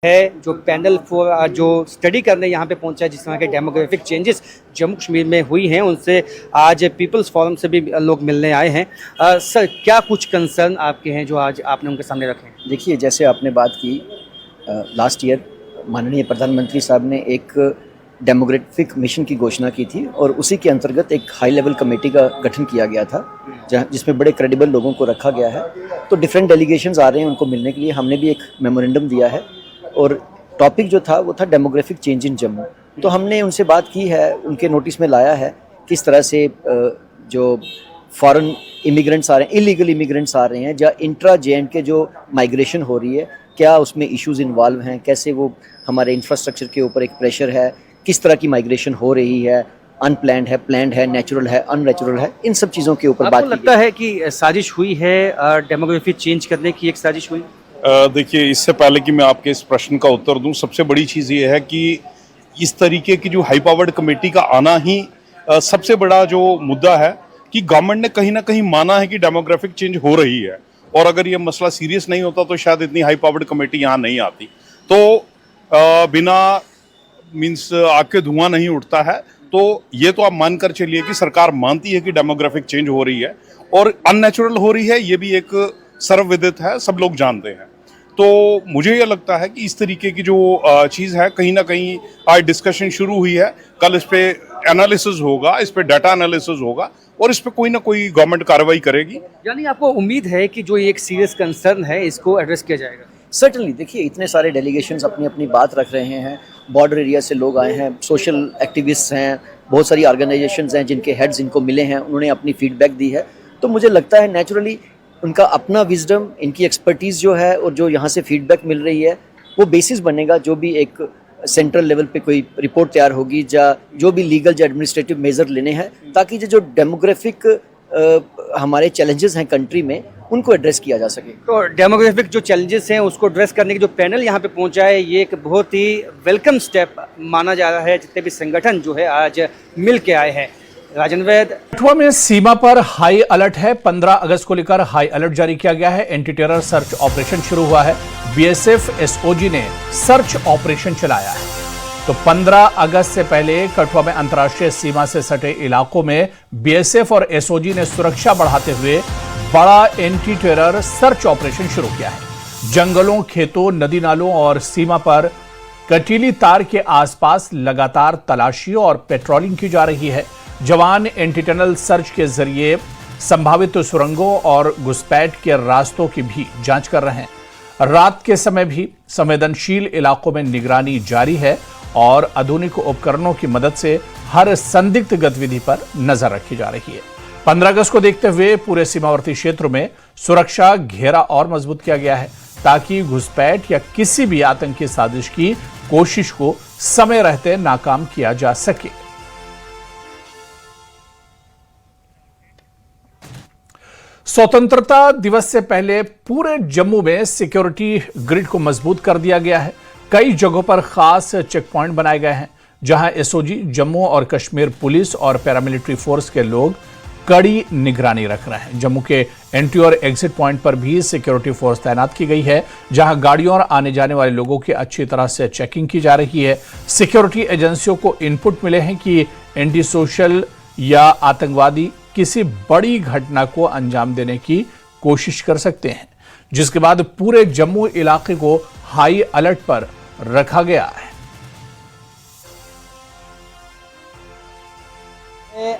है जो panel for जो स्टडी करने यहाँ पे पहुंचा है जिस तरह के डेमोग्राफिक चेंजेस जम्मू कश्मीर में हुई हैं उनसे आज पीपल्स फोरम से भी लोग मिलने आए हैं। सर, क्या कुछ कंसर्न आपके हैं जो आज आपने उनके सामने रखे हैं? देखिए, जैसे आपने बात की, लास्ट ईयर माननीय प्रधानमंत्री साहब ने एक डेमोग्राफिक मिशन की घोषणा की थी और उसी के अंतर्गत एक हाई लेवल कमेटी का गठन किया गया था जिसमें बड़े क्रेडिबल लोगों को रखा गया है। तो डिफरेंट डेलीगेशंस आ रहे हैं उनको मिलने के लिए। हमने भी एक मेमोरेंडम दिया है और टॉपिक जो था वो था डेमोग्राफिक चेंज इन जम्मू। तो हमने उनसे बात की है, उनके नोटिस में लाया है किस तरह से जो फॉरेन इमिग्रेंट्स आ रहे हैं, इलीगल इमिग्रेंट्स आ रहे हैं, या इंट्रा JNK जो माइग्रेशन हो रही है, क्या उसमें इश्यूज इन्वॉल्व हैं, कैसे वो हमारे इंफ्रास्ट्रक्चर के ऊपर एक प्रेशर है, किस तरह की माइग्रेशन हो रही है, अनप्लैंड है, प्लैंड है, नेचुरल है, अननेचुरल है, इन सब चीज़ों के ऊपर बात की। लगता है कि साजिश हुई है, डेमोग्राफी चेंज करने की एक साजिश हुई? देखिए, इससे पहले कि मैं आपके इस प्रश्न का उत्तर दूं, सबसे बड़ी चीज़ ये है कि इस तरीके की जो हाई पावर्ड कमेटी का आना ही सबसे बड़ा जो मुद्दा है कि गवर्नमेंट ने कहीं ना कहीं माना है कि डेमोग्राफिक चेंज हो रही है, और अगर ये मसला सीरियस नहीं होता तो शायद इतनी हाई पावर्ड कमेटी यहाँ नहीं आती। तो बिना मीन्स आग के धुआं नहीं उठता है। तो ये तो आप मानकर चलिए कि सरकार मानती है कि डेमोग्राफिक चेंज हो रही है और अननेचुरल हो रही है, ये भी एक सर्वविदित है, सब लोग जानते हैं। तो मुझे ये लगता है कि इस तरीके की जो चीज़ है, कहीं ना कहीं आज डिस्कशन शुरू हुई है, कल इस पे एनालिसिस होगा, इस पे डाटा एनालिसिस होगा और इस पे कोई ना कोई गवर्नमेंट कार्रवाई करेगी। यानी आपको उम्मीद है कि जो एक सीरियस कंसर्न है इसको एड्रेस किया जाएगा? सर्टनली। देखिए, इतने सारे डेलीगेशंस अपनी अपनी बात रख रहे हैं, बॉर्डर एरिया से लोग आए हैं, सोशल एक्टिविस्ट हैं, बहुत सारी ऑर्गेनाइजेशंस हैं जिनके हेड्स इनको मिले हैं, उन्होंने अपनी फीडबैक दी है। तो मुझे लगता है नेचुरली उनका अपना विजडम, इनकी एक्सपर्टीज़ जो है और जो यहाँ से फीडबैक मिल रही है वो बेसिस बनेगा जो भी एक सेंट्रल लेवल पे कोई रिपोर्ट तैयार होगी, या जो भी लीगल या एडमिनिस्ट्रेटिव मेजर लेने हैं, ताकि जो डेमोग्राफिक हमारे चैलेंजेस हैं कंट्री में उनको एड्रेस किया जा सके। तो डेमोग्राफिक जो चैलेंजेस हैं उसको एड्रेस करने की जो पैनल यहाँ पे पहुँचा है, ये एक बहुत ही वेलकम स्टेप माना जा रहा है। जितने भी संगठन जो है आज मिल के आए हैं। राजन वैद। कठुआ में सीमा पर हाई अलर्ट है। 15 अगस्त को लेकर हाई अलर्ट जारी किया गया है। एंटी टेरर सर्च ऑपरेशन शुरू हुआ है। BSF SOG ने सर्च ऑपरेशन चलाया है। तो 15 अगस्त से पहले कठुआ में अंतर्राष्ट्रीय सीमा से सटे इलाकों में BSF और SOG ने सुरक्षा बढ़ाते हुए बड़ा एंटी टेरर सर्च ऑपरेशन शुरू किया है। जंगलों, खेतों, नदी नालों और सीमा पर कटीली तार के आसपास लगातार तलाशी और पेट्रोलिंग की जा रही है। जवान एंटी टनल सर्च के जरिए संभावित सुरंगों और घुसपैठ के रास्तों की भी जांच कर रहे हैं। रात के समय भी संवेदनशील इलाकों में निगरानी जारी है और आधुनिक उपकरणों की मदद से हर संदिग्ध गतिविधि पर नजर रखी जा रही है। 15 अगस्त को देखते हुए पूरे सीमावर्ती क्षेत्रों में सुरक्षा घेरा और मजबूत किया गया है ताकि घुसपैठ या किसी भी आतंकी साजिश की कोशिश को समय रहते नाकाम किया जा सके। स्वतंत्रता दिवस से पहले पूरे जम्मू में सिक्योरिटी ग्रिड को मजबूत कर दिया गया है। कई जगहों पर खास चेक पॉइंट बनाए गए हैं जहां SOG, जम्मू और कश्मीर पुलिस और पैरामिलिट्री फोर्स के लोग कड़ी निगरानी रख रहे हैं। जम्मू के एंट्री और एग्जिट पॉइंट पर भी सिक्योरिटी फोर्स तैनात की गई है जहां गाड़ियों और आने जाने वाले लोगों की अच्छी तरह से चेकिंग की जा रही है। सिक्योरिटी एजेंसियों को इनपुट मिले हैं कि एंटी सोशल या आतंकवादी किसी बड़ी घटना को अंजाम देने की कोशिश कर सकते हैं, जिसके बाद पूरे जम्मू इलाके को हाई अलर्ट पर रखा गया है।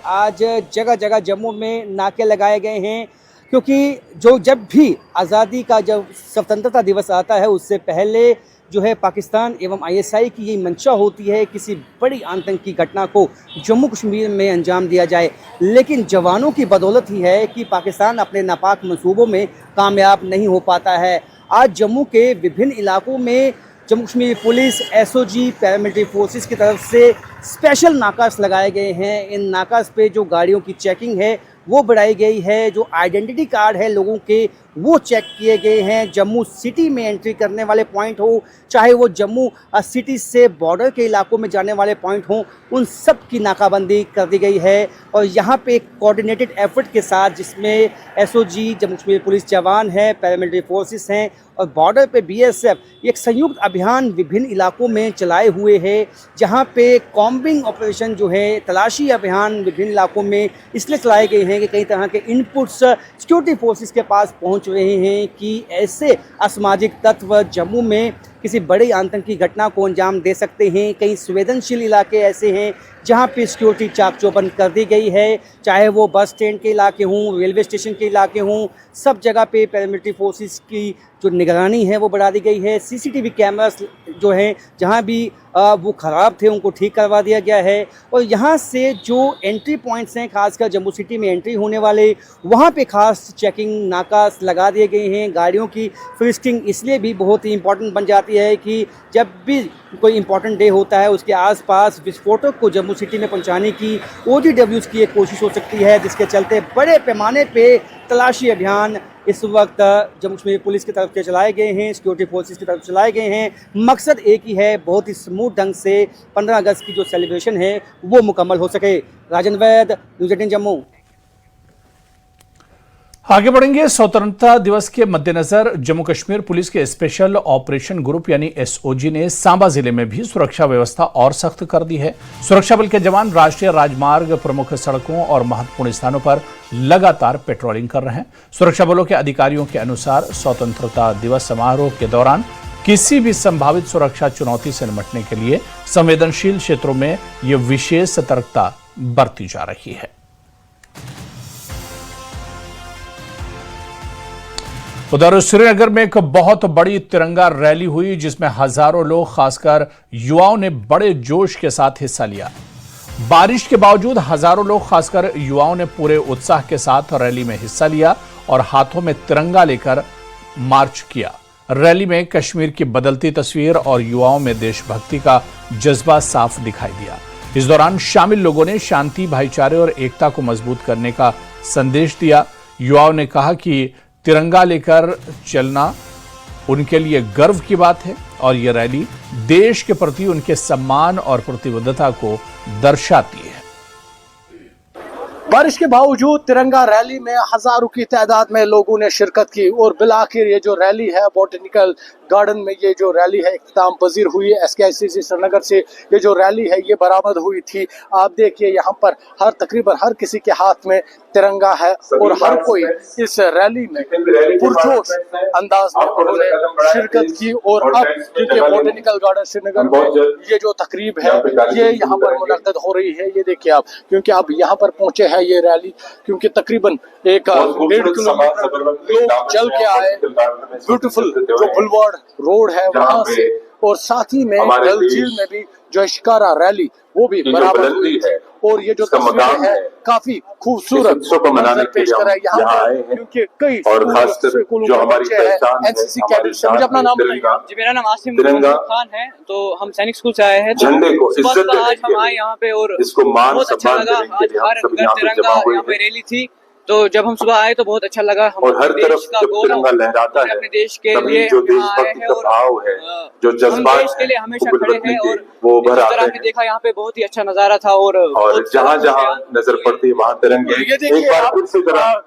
आज जगह जगह जम्मू में नाके लगाए गए हैं क्योंकि जब भी आज़ादी का जब स्वतंत्रता दिवस आता है उससे पहले जो है पाकिस्तान एवं ISI की ये मंशा होती है किसी बड़ी आतंकी घटना को जम्मू कश्मीर में अंजाम दिया जाए, लेकिन जवानों की बदौलत ही है कि पाकिस्तान अपने नापाक मंसूबों में कामयाब नहीं हो पाता है। आज जम्मू के विभिन्न इलाकों में Jammu Kashmir police, SOG, paramilitary forces की तरफ से स्पेशल नाकास लगाए गए हैं। इन नाकास पे जो गाड़ियों की चेकिंग है वो बढ़ाई गई है, जो आइडेंटिटी कार्ड है लोगों के वो चेक किए गए हैं। जम्मू सिटी में एंट्री करने वाले पॉइंट हो, चाहे वो जम्मू सिटी से बॉर्डर के इलाकों में जाने वाले पॉइंट हों, उन सब की नाकाबंदी कर दी गई है। और यहाँ पे एक कोऑर्डिनेटेड एफर्ट के साथ, जिसमें एसओजी, जम्मू कश्मीर पुलिस जवान हैं, पैरामिलिट्री फोर्सेस हैं और बॉर्डर पे बीएसएफ, एक संयुक्त अभियान विभिन्न इलाकों में चलाए हुए हैं, जहाँ पे कॉम्बिंग ऑपरेशन जो है, तलाशी अभियान विभिन्न इलाकों में इसलिए चलाए गए हैं कि कई तरह के इनपुट्स सिक्योरिटी फोर्सेस के पास पहुँच रहे हैं कि ऐसे असामाजिक तत्व जम्मू में किसी बड़ी आतंकी घटना को अंजाम दे सकते हैं। कई संवेदनशील इलाके ऐसे हैं जहाँ पे सिक्योरिटी चाक चौबंद कर दी गई है, चाहे वो बस स्टैंड के इलाके हों, रेलवे स्टेशन के इलाके हों, सब जगह पे पैरामिलिट्री फोर्सेस की जो निगरानी है वो बढ़ा दी गई है। सीसीटीवी कैमरास जो हैं जहाँ भी वो ख़राब थे उनको ठीक करवा दिया गया है। और यहाँ से जो एंट्री पॉइंट्स हैं, खासकर जम्मू सिटी में एंट्री होने वाले, वहाँ पे खास चेकिंग नाका लगा दिए गए हैं। गाड़ियों की फ्रिस्किंग इसलिए भी बहुत ही इंपॉर्टेंट बन जाती है कि जब भी कोई इंपॉर्टेंट डे होता है, उसके आसपास विस्फोटक को जम्मू सिटी में पहुंचाने की OGWs की एक कोशिश हो सकती है, जिसके चलते बड़े पैमाने पे तलाशी अभियान इस वक्त जम्मू कश्मीर पुलिस की तरफ से चलाए गए हैं, सिक्योरिटी फोर्सेस की तरफ से चलाए गए हैं। मकसद एक ही है, बहुत ही स्मूथ ढंग से 15 अगस्त की जो सेलिब्रेशन है वो मुकम्मल हो सके। राजन वैद, न्यूज़ 18 जम्मू। आगे बढ़ेंगे। स्वतंत्रता दिवस के मद्देनजर जम्मू कश्मीर पुलिस के स्पेशल ऑपरेशन ग्रुप यानी एसओजी ने सांबा जिले में भी सुरक्षा व्यवस्था और सख्त कर दी है। सुरक्षा बल के जवान राष्ट्रीय राजमार्ग, प्रमुख सड़कों और महत्वपूर्ण स्थानों पर लगातार पेट्रोलिंग कर रहे हैं। सुरक्षा बलों के अधिकारियों के अनुसार स्वतंत्रता दिवस समारोह के दौरान किसी भी संभावित सुरक्षा चुनौती से निपटने के लिए संवेदनशील क्षेत्रों में ये विशेष सतर्कता बरती जा रही है। उधर श्रीनगर में एक बहुत बड़ी तिरंगा रैली हुई, जिसमें हजारों लोग, खासकर युवाओं ने बड़े जोश के साथ हिस्सा लिया। बारिश के बावजूद हजारों लोग, खासकर युवाओं ने पूरे उत्साह के साथ रैली में हिस्सा लिया और हाथों में तिरंगा लेकर मार्च किया। रैली में कश्मीर की बदलती तस्वीर और युवाओं में देशभक्ति का जज्बा साफ दिखाई दिया। इस दौरान शामिल लोगों ने शांति, भाईचारे और एकता को मजबूत करने का संदेश दिया। युवाओं ने कहा कि तिरंगा लेकर चलना उनके लिए गर्व की बात है और ये रैली देश के प्रति उनके सम्मान और प्रतिबद्धता को दर्शाती है। बारिश के बावजूद तिरंगा रैली में हजारों की तादाद में लोगों ने शिरकत की और बिलाखिर ये जो रैली है बॉटनिकल गार्डन में ये जो रैली है इख्तिताम पजीर हुई है। SKICC श्रीनगर से ये जो रैली है ये बरामद हुई थी। आप देखिए यहाँ पर तकरीबन हर किसी के हाथ में तिरंगा है और हर कोई इस रैली में पुरजोश अंदाज में उन्होंने शिरकत की। और अब क्योंकि बॉटनिकल गार्डन श्रीनगर में ये जो तकरीब है ये यहाँ पर मुनक्कद हो रही है, ये देखिए आप, क्योंकि अब यहाँ पर पहुंचे हैं ये रैली, क्योंकि तकरीबन 1.5 किलोमीटर लोग चल के आए ब्यूटीफुल जो बुलवार्ड रोड है वहां से, और साथ ही में डल झील में भी जो शिकारा रैली वो भी बराबर हुई है। और ये जो तस्वीर है काफी खूबसूरत पेश कर रहा है यहाँ पे, क्योंकि कई और खासकर जो हमारी पहचान है, NCC कैडेट से। मुझे अपना नाम बताइए। जी, मेरा नाम आसिम खान है, तो हम सैनिक स्कूल से आए हैं। झंडे को इज्जत देने आज हम आए यहाँ पे और इसको मान बहुत अच्छा सम्मान लगा। देने के लिए आज हम सब यहाँ पे तिरंगा जमा हुए यहाँ पे हैं। रैली थी, तो जब हम सुबह आए तो बहुत अच्छा लगा। हम और हर तरफ का जब तिरंगा लहराता है अपने देश के तभी लिए जो यहाँ आए देशभक्ति हैं का और भाव है, जो हम जज्बात देश के लिए हमेशा वो खड़े हैं। बदलने और के वो जिस भर तरह आते हमने हैं देखा यहाँ पे बहुत ही अच्छा नजारा था और जहाँ जहाँ नजर पड़ती है वहाँ तिरंगे ये देखिए आप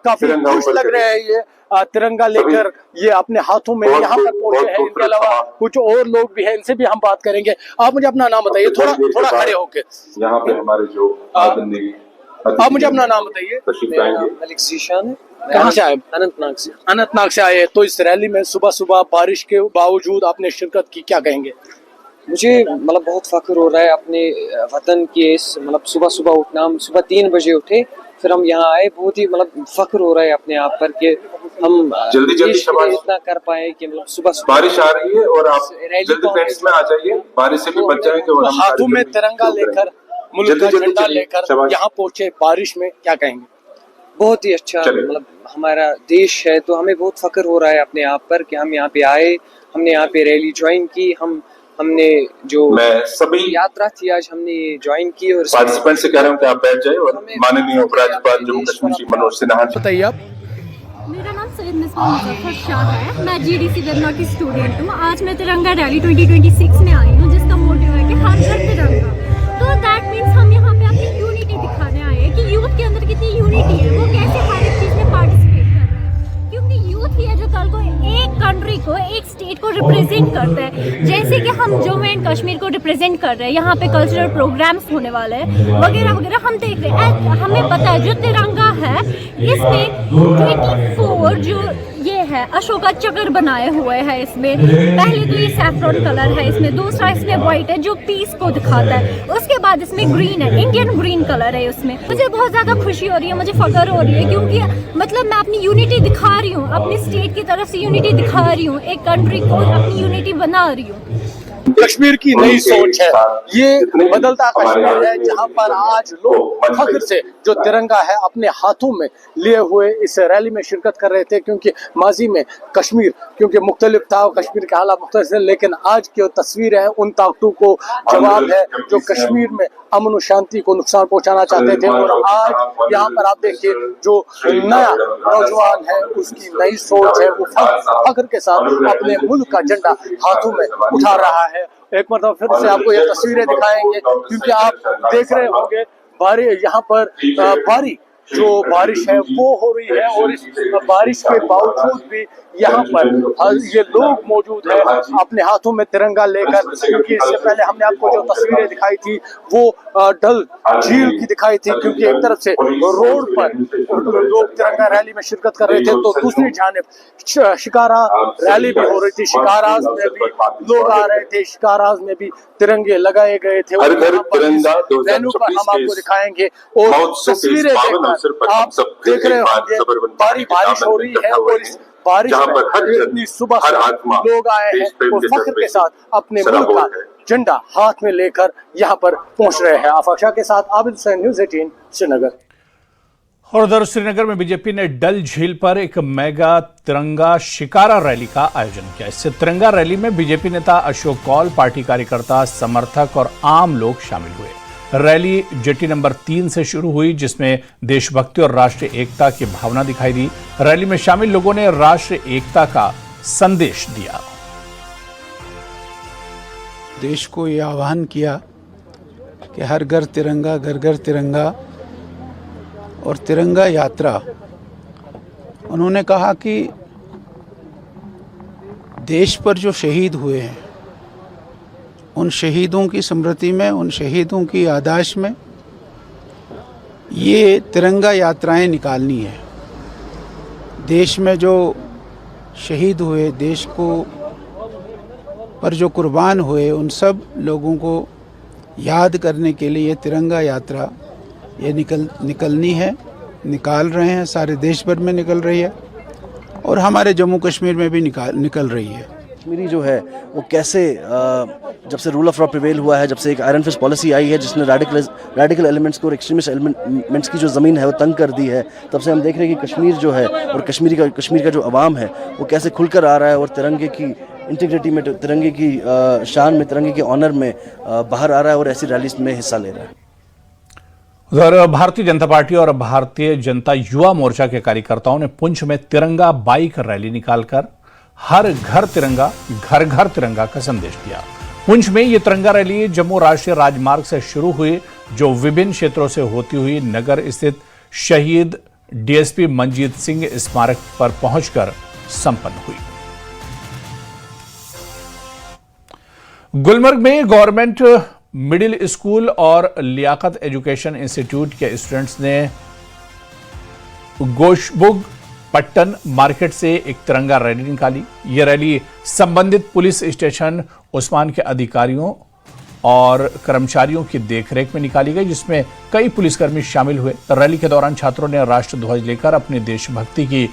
काफी खुश लग रहे हैं ये तिरंगा लेकर ये अपने हाथों में यहाँ पर पहुंचे हैं। इनके अलावा कुछ और लोग भी हैं, इनसे भी हम बात करेंगे। आप मुझे अपना नाम बताइए, थोड़ा खड़े होके। यहाँ पे हमारे जो आप मुझे अपना नाम बताइए। मलिक जीशान है। कहाँ से आए? अनंतनाग से। अनंतनाग से आए। तो इस रैली में सुबह सुबह बारिश के बावजूद आपने शिरकत की, क्या कहेंगे? मुझे मतलब बहुत फख्र हो रहा है अपने वतन के इस मतलब सुबह सुबह उठना। हम सुबह 3 बजे उठे, फिर हम यहाँ आए। बहुत ही मतलब फख्र हो रहा है अपने आप पर कि हम जल्दी इतना कर पाए कि मतलब सुबह बारिश आ रही है और आप जल्दी टेंट्स में आ जाइए, बारिश से भी बच जाएंगे। और हाथों में तिरंगा लेकर, मुल्क का झंडा लेकर यहाँ पहुंचे बारिश में, क्या कहेंगे? बहुत ही अच्छा मतलब हमारा देश है, तो हमें बहुत फख्र हो रहा है अपने आप पर कि हम यहाँ पे आए, हमने यहाँ पे रैली ज्वाइन की। हमने जो सभी यात्रा थी आज हमने ज्वाइन की। और पार्टिसिपेंट से कह रहा हूँ कि आप बैठ जाए और माननीय उपराज्यपाल जम्मू कश्मीर श्री मनोज सिन्हा। बताइए आप। मेरा नाम सैयद मिसबा मुजफ्फर शाह है। मैं GDC वेबना की स्टूडेंट हूँ। आज मैं तिरंगा रैली 2026 में आई हूँ, जिसका मोटिव है कि हर घर तिरंगा। तो दैट मीन्स हम यहाँ पे अपनी यूनिटी दिखाने आए हैं कि यूथ के अंदर कितनी यूनिटी है, वो कैसे हर एक चीज़ में पार्टिसिपेट कर रहे हैं। क्योंकि यूथ ही है जो कल को एक कंट्री को, एक स्टेट को रिप्रेजेंट करता है। जैसे कि हम जम्मू एंड कश्मीर को रिप्रेजेंट कर रहे हैं, यहाँ पे कल्चरल प्रोग्राम्स होने वाले हैं वगैरह वगैरह, हम देख रहे हैं। हमें पता है जो तिरंगा है इसमें 24 जो ये है अशोका चक्र बनाए हुए हैं। इसमें पहले तो ये सैफ्रॉन कलर है, इसमें दूसरा इसमें वाइट है जो पीस को दिखाता है, उसके बाद इसमें ग्रीन है, इंडियन ग्रीन कलर है उसमें। मुझे बहुत ज़्यादा खुशी हो रही है, मुझे फख्र हो रही है, क्योंकि मतलब मैं अपनी यूनिटी दिखा रही हूँ, अपनी स्टेट की तरफ से यूनिटी दिखा रही हूँ, एक कंट्री को अपनी यूनिटी बना रही हूँ। कश्मीर की नई सोच है, ये बदलता कश्मीर है, जहां पर आज लोग फख्र से जो तिरंगा है अपने हाथों में लिए हुए इस रैली में शिरकत कर रहे थे। क्योंकि माजी में कश्मीर क्योंकि मुख्तलिफ था, कश्मीर के हालात मुख्तलिफ थे, लेकिन आज की तस्वीर है उन ताकतों को जवाब है जो कश्मीर में अमन और शांति को नुकसान पहुंचाना चाहते थे। और आज यहाँ पर आप देखिए जो नया नौजवान है उसकी नई सोच है, वो फख्र के साथ अपने मुल्क का झंडा हाथों में उठा रहा है। एक मरतबा फिर से आपको ये तस्वीरें दिखाएंगे, क्योंकि आप देख रहे होंगे यहाँ पर बारिश है वो हो रही है, और इस बारिश के बावजूद भी यहाँ पर ये लोग मौजूद हैं अपने हाथों में तिरंगा लेकर। क्योंकि इससे पहले हमने आपको जो तस्वीरें दिखाई थी वो डल झील की दिखाई थी, क्योंकि एक तरफ से रोड पर लोग तिरंगा रैली में शिरकत कर रहे थे, तो दूसरी जानिब शिकारा रैली भी हो रही थी। शिकाराज में भी लोग आ रहे थे, शिकाराज में भी तिरंगे लगाए गए थे। और रैली पर हम आपको दिखाएंगे और तस्वीरें देखकर आप देख रहे होंगे बारिश हो रही है, और इस बारिश में इतनी सुबह लोग आए हैं और फख्र के साथ अपने मुल्क का झंडा हाथ में लेकर यहाँ पर पहुंच रहे हैं। आफाक शाह के साथ आबिद हुसैन, न्यूज़ 18 श्रीनगर। और उधर श्रीनगर में बीजेपी ने डल झील पर एक मेगा तिरंगा शिकारा रैली का आयोजन किया। इससे तिरंगा रैली में बीजेपी नेता अशोक कौल, पार्टी कार्यकर्ता, समर्थक और आम लोग शामिल हुए। रैली जेटी नंबर 3 से शुरू हुई, जिसमें देशभक्ति और राष्ट्रीय एकता की भावना दिखाई दी। रैली में शामिल लोगों ने राष्ट्रीय एकता का संदेश दिया। देश को यह आह्वान किया कि हर घर तिरंगा, घर घर तिरंगा और तिरंगा यात्रा। उन्होंने कहा कि देश पर जो शहीद हुए हैं उन शहीदों की स्मृति में, उन शहीदों की याददाश्त में ये तिरंगा यात्राएं निकालनी है। देश में जो शहीद हुए, देश को पर जो कुर्बान हुए, उन सब लोगों को याद करने के लिए ये तिरंगा यात्रा ये निकलनी है, निकाल रहे हैं। सारे देश भर में निकल रही है और हमारे जम्मू कश्मीर में भी निकल रही है। कश्मीरी जो है वो कैसे जब से रूल ऑफ लॉ प्रिवेल हुआ है, जब से एक आयरन फिस्ट पॉलिसी आई है जिसने रेडिकल एलिमेंट्स को और एक्सट्रीमिस्ट एलिमेंट्स की जो ज़मीन है वो तंग कर दी है, तब से हम देख रहे हैं कि कश्मीर जो है और कश्मीर का जो अवाम है वो कैसे खुलकर आ रहा है और तिरंगे की इंटीग्रिटी में, तिरंगे की शान में, तिरंगे के ऑनर में बाहर आ रहा है और ऐसी रैलीज में हिस्सा ले रहा है। उधर भारतीय जनता पार्टी और भारतीय जनता युवा मोर्चा के कार्यकर्ताओं ने पुंछ में तिरंगा बाइक रैली निकालकर हर घर तिरंगा, घर घर तिरंगा का संदेश दिया। पुंछ में ये तिरंगा रैली जम्मू राष्ट्रीय राजमार्ग से शुरू हुई, जो विभिन्न क्षेत्रों से होती हुई नगर स्थित शहीद डीएसपी मंजीत सिंह स्मारक पर पहुंचकर संपन्न हुई। गुलमर्ग में गवर्नमेंट मिडिल स्कूल और लियाकत एजुकेशन इंस्टीट्यूट के स्टूडेंट्स ने गोशबुग पट्टन मार्केट से एक तिरंगा रैली निकाली। यह रैली संबंधित पुलिस स्टेशन उस्मान के अधिकारियों और कर्मचारियों की देखरेख में निकाली गई, जिसमें कई पुलिसकर्मी शामिल हुए। रैली के दौरान छात्रों ने राष्ट्रध्वज लेकर अपनी देशभक्ति की